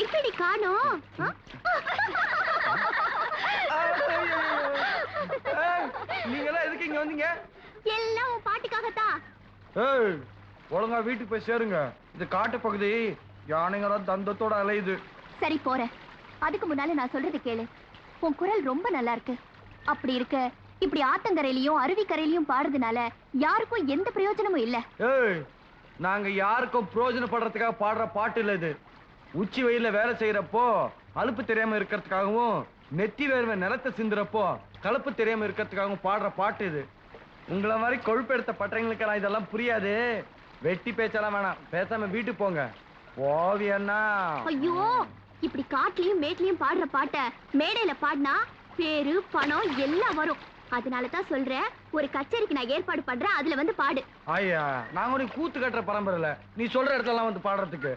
எப்படி காணோம்? நீங்க எல்லாம் எதுக்கு இங்க வந்தீங்க? எல்லாம் உன் பாட்டுக்காகத்தான். ஏய், ஒழுங்கா வீட்டுக்கு போய் சேருங்க. இது காட்டு பகுதி, யானைங்கெல்லாம் தந்தத்தோட அலையுது. சரி போறேன். அதுக்கு முன்னால நான் சொல்றது கேளு. உன் குரல் ரொம்ப நல்லா இருக்கு. அப்படி இருக்க இப்படி ஆத்தங்கரையிலயும் அருவிக்கரையிலயும் பாடுறதுனால யாருக்கும் எந்த பிரயோஜனமும் இல்ல. ஏய், நாங்க யாருக்கும் பிரயோஜனப்படுறதுக்காக பாடுற பாட்டு இல்ல இது. உச்சி வெயில வேலை செய்யறப்போ அலுப்பு தெரியாம இருக்கிறதுக்காகவும், நெத்தி வேர்வை நிலத்தை சிந்துறப்போ கலப்பு தெரியாம இருக்கிறதுக்காகவும் பாடுற பாட்டு இது. உங்களை மாதிரி கொழுப்பெடுத்த பட்டவங்களுக்கெல்லாம் இதெல்லாம் புரியாது. வெட்டி பேச்செல்லாம் வேணாம், பேசாம வீட்டுக்கு போங்க. ஓவியன்னா ஐயோ, இப்படி காட்டுலயும் மேட்லயும் பாடுற பாட்ட மேடையில பாடினா பேரு பணம் எல்லாம் வரும். அதனாலதான் சொல்றேன், ஒரு கச்சேரிக்கு நான் ஏற்பாடு பண்றேன், அதுல வந்து பாடு. ஐயா, நாங்க ஒரு கூத்து கட்டுற பரம்பரை இல்ல, நீ சொல்ற இடத்துல வந்து பாடுறதுக்கு.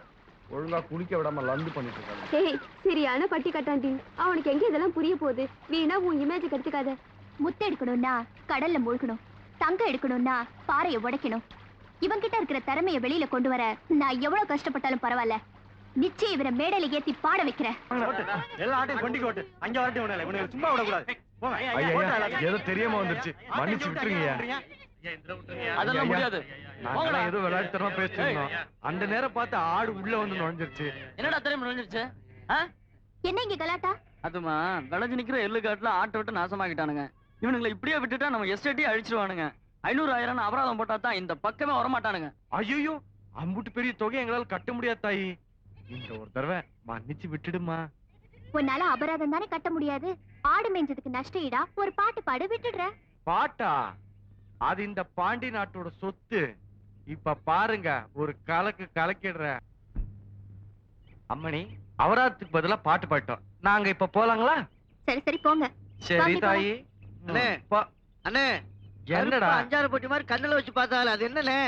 ஒழுங்கா குளிக்க விடாம லந்து பண்ணிட்டு இருக்காங்க. ஏய், சரியான பட்டி கட்டாண்டி. அவனுக்கு எங்க இதெல்லாம் புரிய போகுது? வீணா உன் இமேஜ் கெடுத்துக்காத. முத்து எடுக்கணும்னா கடல்ல மூழ்கணும், தங்கம் எடுக்கணும்னா பாறையை உடைக்கணும். இவன் கிட்ட இருக்கிற திறமைய வெளியில கொண்டு வர நான் எவ்வளவு கஷ்டப்பட்டாலும் பரவாயில்ல. நிச்சயம் இவரை மேடையில ஏத்தி பாட வைக்கிறேன். எல்லா ஆட்டையும் கொண்டு கோட்டு அங்க வரட்டும். இவனை சும்மா விடக்கூடாது. ஏதோ தெரியாம வந்துருச்சு, மன்னிச்சு விட்டுருங்க. அதெல்லாம் முடியாது. நாங்களாம் ஏதோ விளையாட்டுத்தனமா பேசிருந்தோம். அந்த நேரம் பார்த்து ஆடு உள்ள வந்து நுழைஞ்சிருச்சு. என்னடா தெரியும் நுழைஞ்சிருச்சு? என்ன இங்க கலாட்டா? அதுமா விளைஞ்சு நிக்கிற எள்ளு காட்டுல ஆட்டை விட்டு நாசமாக்கிட்டானுங்க. இவனுங்களை இப்படியே விட்டுட்டா நம்ம எஸ்டேட்டே அழிச்சிருவானுங்க. 500,000 அபராதம் போட்டா தான் இந்த பக்கமே வரமாட்டானுங்க. ஐயோ, அம்புட்டு பெரிய தொகை எங்களால கட்ட முடியாது தாயி. இந்த ஒரு தடவை மன்னிச்சு விட்டுடுமா. உன்னால அபராதம் தானே கட்ட முடியாது. ஆடு மேய்ஞ்சதுக்கு நஷ்ட ஈடா ஒரு பாட்டு பாடு விட்டுடுற. பாட்டா? அது இந்த பாண்டி நாட்டோட சொத்து. இப்ப பாருங்க, ஒரு கலக்கு கலக்கிடுற. அம்மணி, அபராதத்துக்கு பதிலா பாட்டு பாட்டோம். நாங்க இப்ப போலாங்களா? சரி சரி போங்க. சரி தாயி. அண்ணே, அண்ணே, என்னடா 5-6 போட்டி மாதிரி கண்ணுல வச்சு பார்த்தால அது என்னண்ணே?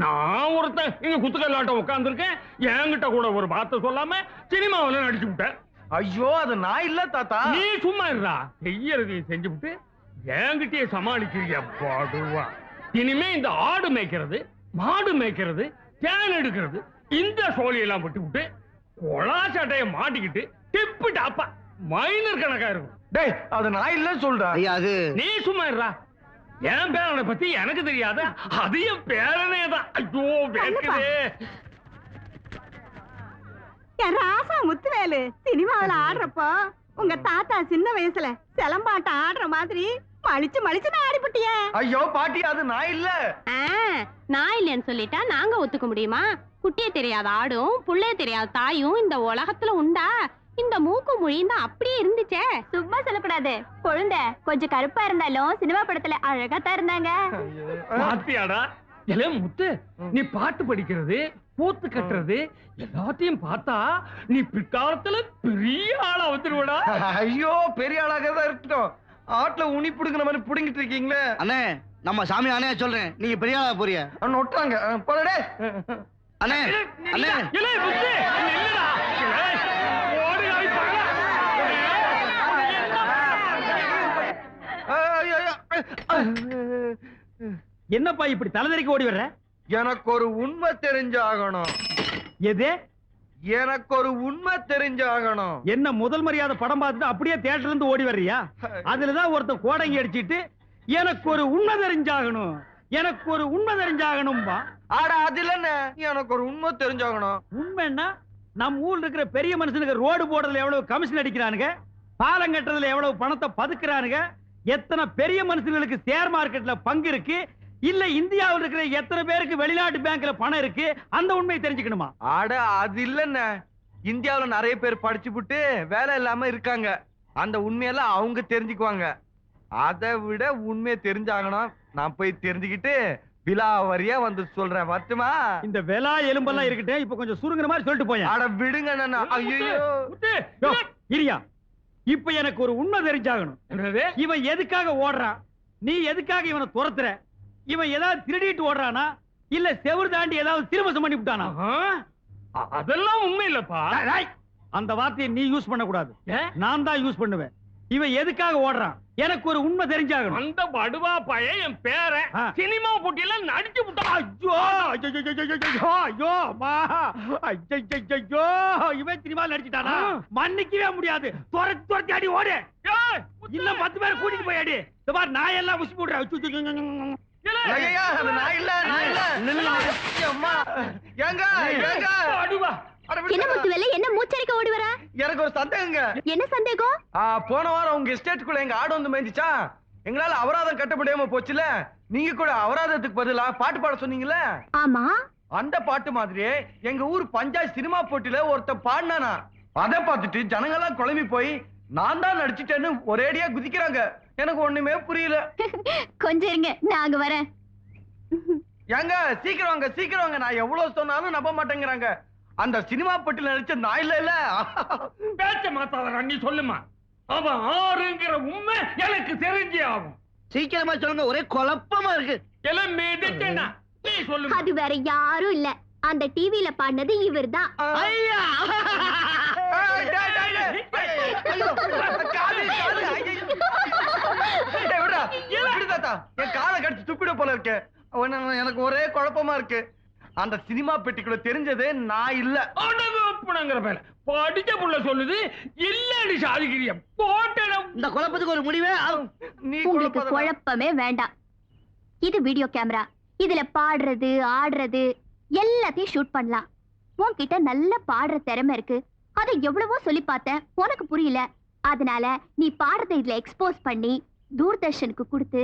நான் ஒருத்தன் இங்க குத்துக்கல்லாட்டம் உட்கார்ந்துருக்கேன். என்கிட்ட கூட ஒரு வார்த்தை சொல்லாம சினிமாவில நடிச்சு விட்டேன். ஐயோ, அது நான் இல்ல தாத்தா. நீ சும்மா இருடா. செய்யறதையும் செஞ்சு விட்டு என்கிட்டயே சமாளிக்கிறீங்க பாடுவா. இனிமே இந்த ஆடு மேய்க்கிறது, மாடு மேய்க்கிறது, தேன் எடுக்கிறது, இந்த சோழியெல்லாம் விட்டு விட்டு கொலா சட்டையை மாட்டிக்கிட்டு டிப்பு டாப்பா மைனர் கணக்கா இருக்கும். டேய், அது நான் இல்ல சொல்றா. ஐயா, அது நீ சும்மா இருடா. என் பேரனை பத்தி எனக்கு தெரியாத, அது என் பேரனே தான். ஐயோ, வேக்குதே. ராசா முத்துவேலு சினிமாவில ஆடுறப்போ உங்க தாத்தா சின்ன வயசுல சிலம்பாட்டம் ஆடுற மாதிரி மலிச்சு மலிச்சு ஆடிப்பட்டிய. ஐயோ பாட்டி, அது நான் இல்ல. நான் இல்லைன்னு சொல்லிட்டா நாங்க ஒத்துக்க முடியுமா? குட்டியே தெரியாத ஆடும் புள்ளைய தெரியாத தாயும் இந்த உலகத்துல உண்டா? இந்த மூக்கு மொழியும் தான் அப்படியே இருந்துச்சே. சும்மா சொல்லக்கூடாது. குழந்தை கொஞ்சம் கருப்பா இருந்தாலும் சினிமா படத்துல அழகாத்தான் இருந்தாங்க. பாத்தியாடா எலே முத்து, நீ பாட்டு படிக்கிறது, பூத்து கட்டுறது எல்லாத்தையும் பார்த்தா நீ பிற்காலத்துல பெரிய ஆளா வந்துருவடா. ஐயோ, பெரிய ஆளாக தான் இருக்கட்டும். ஆட்டுல உனி புடுங்கிற மாதிரி புடுங்கிட்டு இருக்கீங்களே. அண்ணே, நம்ம சாமி அண்ணே சொல்றேன், நீங்க பெரிய ஆளா போறிய. நொட்டாங்க போடே. அண்ணே, அண்ணே, எலே முத்து, நில்லுடா. எலே, ஓடி ஆய் பாடா. என்னப்பா இப்படி தலைதறிக்கு ஓடி வர்ற? எனக்கு ஒரு உண்மை தெரிஞ்சாகணும். எது? எனக்கு ஒரு உண்மை தெரிஞ்சாகணும். என்ன முதல் மரியாதை படம் பார்த்துட்டு அப்படியே தியேட்டர்ல இருந்து ஓடி வர்றியா? அதுலதான் ஒருத்தன் கோடங்கி அடிச்சிட்டு எனக்கு ஒரு உண்மை தெரிஞ்சாகணும், எனக்கு ஒரு உண்மை தெரிஞ்சாகணும்பா. ஆடா, அது இல்லன்னு எனக்கு ஒரு உண்மை தெரிஞ்சாகணும். உண்மைன்னா நம்ம ஊர்ல இருக்கிற பெரிய மனுஷனுக்கு ரோடு போடுறதுல எவ்வளவு கமிஷன் அடிக்கிறானுங்க, பாலம் கட்டுறதுல எவ்வளவு பணத்தை பதுக்குறானுங்க, எத்தனை பெரிய மனுஷங்களுக்கு ஷேர் மார்க்கெட்ல பங்கு இருக்கு, இல்ல இந்தியாவில் இருக்கிற எத்தனை பேருக்கு வெளிநாட்டு பேங்க்ல பணம் இருக்கு அந்த உண்மையை தெரிஞ்சுக்கணுமா? ஆட அது இல்லன்னு, இந்தியாவுல நிறைய பேர் படிச்சுப்புட்டு வேலை இல்லாம இருக்காங்க. அந்த உண்மையெல்லாம் அவங்க தெரிஞ்சுக்குவாங்க. அதை விட உண்மையை தெரிஞ்சாகணும். நான் போய் தெரிஞ்சுக்கிட்டு விலாவரியா வந்து சொல்றேன். வரட்டுமா? இந்த வெலா எலும்பெல்லாம் இருக்கட்டும், இப்ப கொஞ்சம் சுருங்குற மாதிரி சொல்லிட்டு போயேன். அட விடுங்க அண்ணா. ஐயோ இரியா, இப்ப எனக்கு ஒரு உண்மை தெரிஞ்சாகணும். என்னது? இவன் எதுக்காக ஓடுறான்? நீ எதுக்காக இவனை துரத்துற? இவன் ஏதாவது திருடிட்டு ஓடுறானா இல்ல செவுறு தாண்டி ஏதாவது திருமசம் பண்ணி விட்டானா? அதெல்லாம் உண்மை இல்லப்பா. அந்த வார்த்தையை நீ யூஸ் பண்ண கூடாது, நான் தான் யூஸ் பண்ணுவேன். இவன் எதுக்காக ஓடுறான்? எனக்கு ஒரு உண்மை தெரிஞ்சாகணும். அந்த படுவா பையன் என் பேரன் சினிமா போட்டியில நடிச்சு விட்டான். ஐயோ ஐயோ ஐயோ அம்மா, ஐயோ இவன் சினிமா நடிச்சிட்டானா? மன்னிக்கவே முடியாது. துரத்தி அடி ஓடு. இன்னும் 10 பேர் கூட்டிட்டு போய் அடி. இந்த மாதிரி நான் எல்லாம் உசி போடுறேன். என்ன முத்துவேலு, என்ன மூச்சரிக்க ஓடி வர? எனக்கு ஒரு சந்தேகங்க. என்ன சந்தேகம்? போன வாரம் உங்க எஸ்டேட்டுக்குள்ள எங்க ஆடு வந்து மேய்ஞ்சிச்சா? எங்களால அபராதம் கட்ட முடியாம போச்சுல. நீங்க கூட அபராதத்துக்கு பதிலா பாட்டு பாட சொன்னீங்கல்ல? ஆமா. அந்த பாட்டு மாதிரியே எங்க ஊர் பஞ்சாயத்து சினிமா போட்டியில ஒருத்த பாடினானா. அதை பார்த்துட்டு ஜனங்க எல்லாம் குழம்பி போய் நான் தான் நடிச்சிட்டேன்னு ஒரேடியா குதிக்கிறாங்க. எனக்கு ஒண்ணுமே புரியல. கொஞ்சம் இருங்க, நான் அங்க வரேன். ஏங்க சீக்கிரம் வாங்க, சீக்கிரம் வாங்க. நான் எவ்வளவு சொன்னாலும் நம்ப மாட்டேங்கிறாங்க. அந்த சினிமா போட்டியில நடிச்ச நான் இல்ல. பேச்ச மாத்தாத நீ சொல்லுமா. அவன் ஆறுங்கிற உண்மை எனக்கு தெரிஞ்சே ஆகும். சீக்கிரமா சொல்லுங்க, ஒரே குழப்பமா இருக்கு. எல்லாம் மேடிச்சேனா நீ சொல்லுமா. அது வேற யாரும் இல்ல, அந்த டிவில பாடினது இவர்தான். ஐயா என் காலை கடிச்சு துப்பிட போல இருக்கு. எனக்கு ஒரே குழப்பமா இருக்கு. அந்த சினிமா பெட்டிக்குள்ள தெரிஞ்சது நான் இல்ல. படிச்ச புள்ள சொல்லுது இல்லன்னு சாதிக்கிறிய போட்ட. இந்த குழப்பத்துக்கு ஒரு முடிவே. உங்களுக்கு குழப்பமே வேண்டாம். இது வீடியோ கேமரா. இதுல பாடுறது ஆடுறது எல்லாத்தையும் ஷூட் பண்ணலாம். உன்கிட்ட நல்ல பாடுற திறமை இருக்கு. அதை எவ்வளவோ சொல்லி பார்த்தேன், உனக்கு புரியல. அதனால நீ பாடுறதை இதுல எக்ஸ்போஸ் பண்ணி தூர்தர்ஷனுக்கு கொடுத்து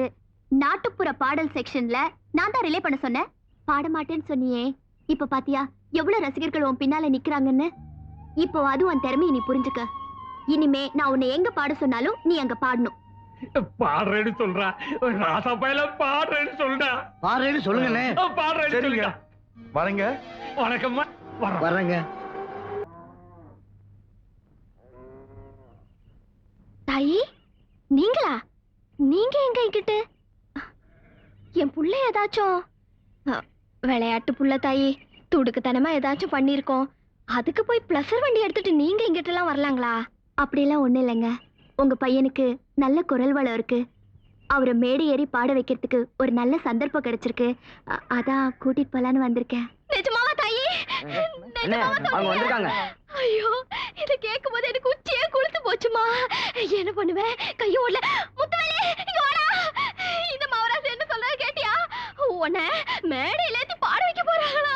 நாட்டுப்புற பாடல் செக்ஷன்ல நான் தான் ரிலே பண்ண சொன்னேன். பாட மாட்டேன்னு சொன்னியே, இப்ப பாத்தியா எவ்வளவு ரசிகர்கள் உன் பின்னால நிக்கிறாங்கன்னு. இப்போ அது உன் திறமையை நீ புரிஞ்சுக்க. இனிமே நான் உன்னை எங்க பாட சொன்னாலும் நீ அங்க பாடணும். பாடுறேன்னு சொல்றா. ராசா பையல பாடுறேன்னு சொல்றா. பாடுறேன்னு சொல்லுங்கண்ணே. பாடுறேன்னு சரிங்க, வரேங்க. வணக்கம்மா. வரேங்க. தாயி, நீங்களா? நீங்க எங்க இங்கிட்டு? என் புள்ள ஏதாச்சும் விளையாட்டு புள்ள தாயி, துடுக்குத்தனமா ஏதாச்சும் பண்ணிருக்கோம். அதுக்கு போய் பிளஸர் வண்டி எடுத்துட்டு நீங்க இங்கிட்ட எல்லாம் வரலாங்களா? அப்படியெல்லாம் ஒண்ணு இல்லைங்க. உங்க பையனுக்கு நல்ல குரல் வளம் இருக்கு. அவரை மேடை ஏறி பாட வைக்கிறதுக்கு ஒரு நல்ல சந்தர்ப்பம் கிடைச்சிருக்கு. அதான் கூட்டிட்டு போலான்னு வந்திருக்கேன். நிஜமாவா தாயி? அவங்க வந்திருக்காங்க. ஐயோ, இத கேட்கும் போது எனக்கு உச்சியே குளித்து போச்சுமா. என்ன பண்ணுவேன்? கையோட முத்துவேலி, இங்க வாடா. இந்த மவராசு என்ன சொல்றது கேட்டியா? உன்னை மேடையில ஏத்தி பாட வைக்க போறாங்களா?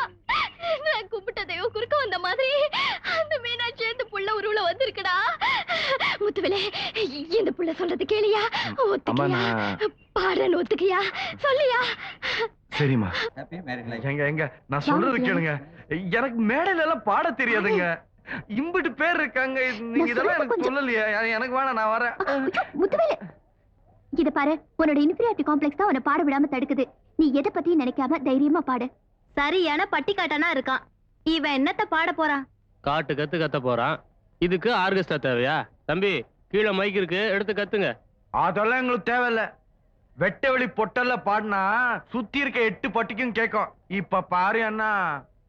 நான் கும்பிட்ட தெய்வம் குறுக்க வந்த மாதிரி அந்த மீனாட்சி இந்த புள்ள உருவுல வந்திருக்குடா. முத்துவேலி, இந்த புள்ள சொல்றது கேளியா? ஒத்துக்கியா? பாடுறேன்னு ஒத்துக்கியா? சொல்லியா? சரிம்மா. எங்க நான் சொல்றது கேளுங்க. எனக்கு மேடையில எல்லாம் பாட தெரியாதுங்க. இம்பிட்டு பேர் இருக்காங்க. நீங்க இதெல்லாம் எனக்கு சொல்லலையே. எனக்கு வேணாம், நான் வரேன். முத்துவேலி, இத பாரு, உன்னோட இன்ஃபீரியாரிட்டி காம்ப்ளெக்ஸ் தான் உன்னை பாட விடாம தடுக்குது. நீ எதை பத்தியும் நினைக்காம தைரியமா பாடு. சரியான பட்டிக்காட்டனா இருக்கான் இவன். என்னத்த பாட போறான்? காட்டு கத்து கத்த போறான். இதுக்கு ஆர்கெஸ்ட்ரா தேவையா? தம்பி, கீழே மைக் இருக்கு, எடுத்து கத்துங்க. அதெல்லாம் எங்களுக்கு தேவையில்ல. வெட்ட வெளி பொட்டல்ல பாடினா சுத்தி இருக்க 8 பட்டிக்கும் கேட்கும். இப்ப பாரு அண்ணா.